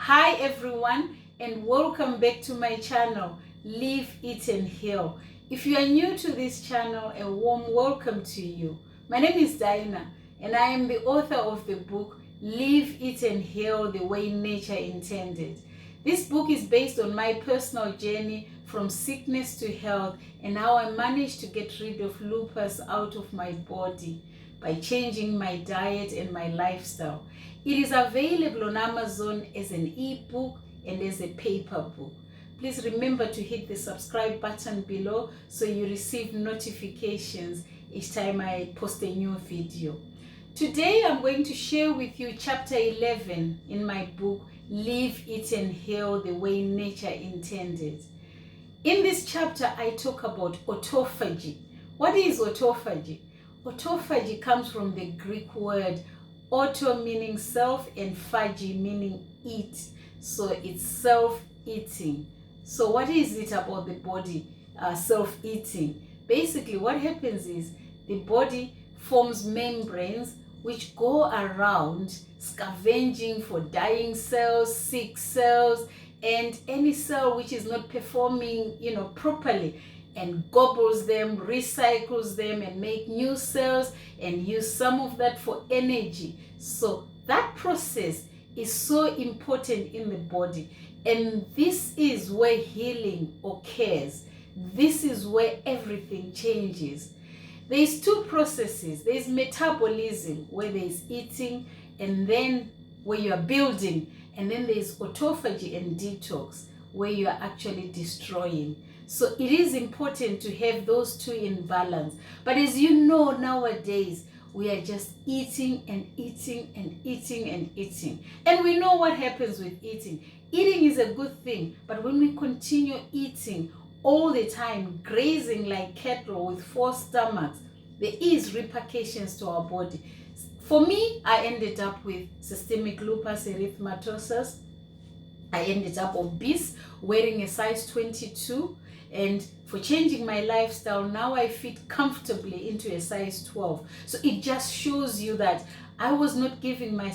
Hi everyone, and welcome back to my channel, Live, Eat and Heal. If you are new to this channel, a warm welcome to you. My name is Daina, and I am the author of the book, Live, Eat and Heal the Way Nature Intended. This book is based on my personal journey from sickness to health and how I managed to get rid of lupus out of my body by changing my diet and my lifestyle. It is available on Amazon as an ebook and as a paper book. Please remember to hit the subscribe button below so you receive notifications each time I post a new video. Today I'm going to share with you chapter 11 in my book, Live, Eat and Heal the Way Nature Intended. In this chapter I talk about autophagy. What is autophagy? Autophagy comes from the Greek word auto meaning self and phagy meaning eat. So it's self-eating. So what is it about the body self-eating? Basically what happens is the body forms membranes which go around scavenging for dying cells, sick cells, and any cell which is not performing properly, and gobbles them, recycles them, and make new cells and use some of that for energy. So that process is so important in the body, and this is where healing occurs. This is where everything changes. There's two processes. There's metabolism, where there's eating, and then where you are building, and then there's autophagy and detox, where you are actually destroying. So it is important to have those two in balance. But as you know, nowadays, we are just eating and eating and eating and eating. And we know what happens with eating. Eating is a good thing, but when we continue eating all the time, grazing like cattle with four stomachs, there is repercussions to our body. For me, I ended up with systemic lupus erythematosus. I ended up obese, wearing a size 22, and for changing my lifestyle, now I fit comfortably into a size 12. So it just shows you that I was not giving my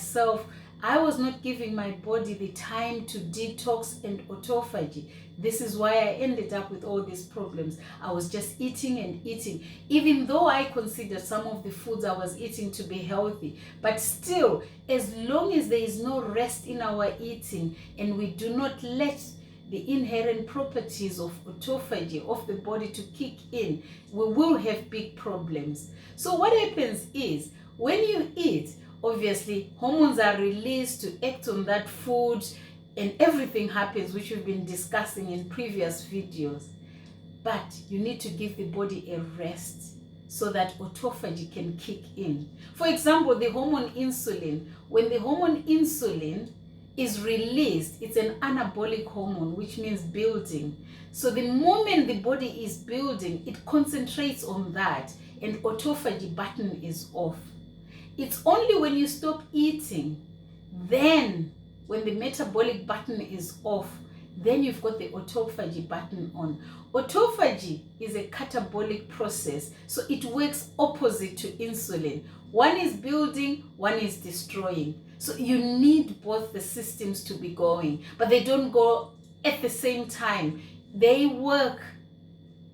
body the time to detox and autophagy. This is why I ended up with all these problems. I was just eating and eating, even though I considered some of the foods I was eating to be healthy. But still, as long as there is no rest in our eating and we do not let the inherent properties of autophagy of the body to kick in, we will have big problems. So what happens is, when you eat, obviously hormones are released to act on that food, and everything happens, which we've been discussing in previous videos. But you need to give the body a rest so that autophagy can kick in. For example, the hormone insulin. When the hormone insulin is released, it's an anabolic hormone, which means building. So the moment the body is building, it concentrates on that, and autophagy button is off. It's only when you stop eating, then when the metabolic button is off, then you've got the autophagy button on. Autophagy is a catabolic process, so it works opposite to insulin. One is building, one is destroying. So you need both the systems to be going, but they don't go at the same time. They work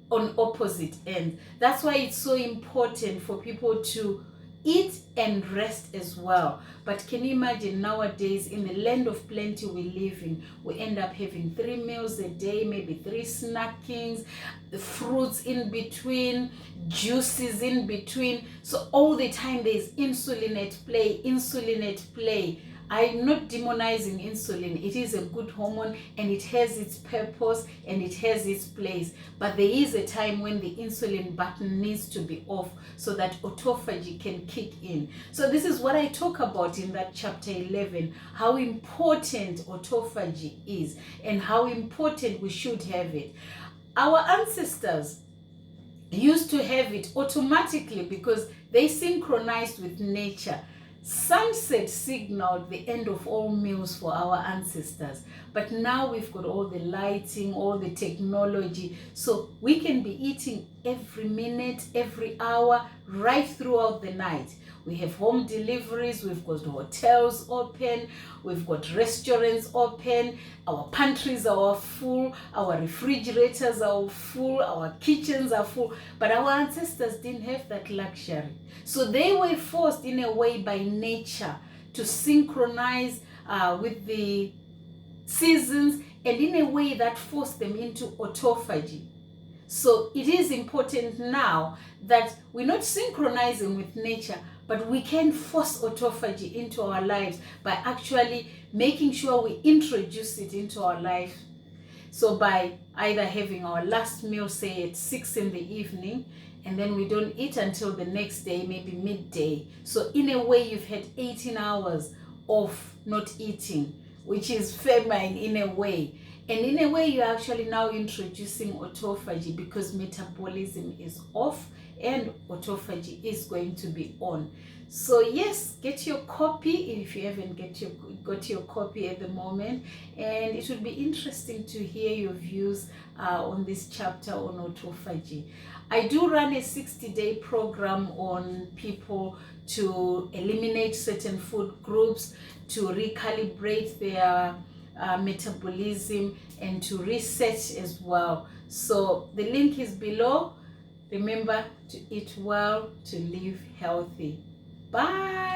on opposite ends. That's why it's so important for people to eat and rest as well. But can you imagine nowadays, in the land of plenty we live in, we end up having 3 meals a day, maybe 3 snackings, fruits in between, juices in between. So all the time there's insulin at play. I'm not demonizing insulin. It is a good hormone and it has its purpose and it has its place. But there is a time when the insulin button needs to be off so that autophagy can kick in. So this is what I talk about in that chapter 11, how important autophagy is and how important we should have it. Our ancestors used to have it automatically because they synchronized with nature. Sunset signaled the end of all meals for our ancestors, but now we've got all the lighting, all the technology, so we can be eating every minute, every hour, right throughout the night. We have home deliveries, we've got hotels open, we've got restaurants open, our pantries are full, our refrigerators are full, our kitchens are full. But our ancestors didn't have that luxury. So they were forced in a way by nature to synchronize with the seasons, and in a way that forced them into autophagy. So it is important now that we're not synchronizing with nature, but we can force autophagy into our lives by actually making sure we introduce it into our life. So by either having our last meal, say at 6 in the evening, and then we don't eat until the next day, maybe midday. So in a way, you've had 18 hours of not eating, which is famine in a way. And in a way, you're actually now introducing autophagy because metabolism is off and autophagy is going to be on. So yes, get your copy if you haven't got your copy at the moment. And it would be interesting to hear your views on this chapter on autophagy. I do run a 60-day program on people to eliminate certain food groups, to recalibrate their metabolism, and to reset as well. So the link is below. Remember to eat well, to live healthy. Bye.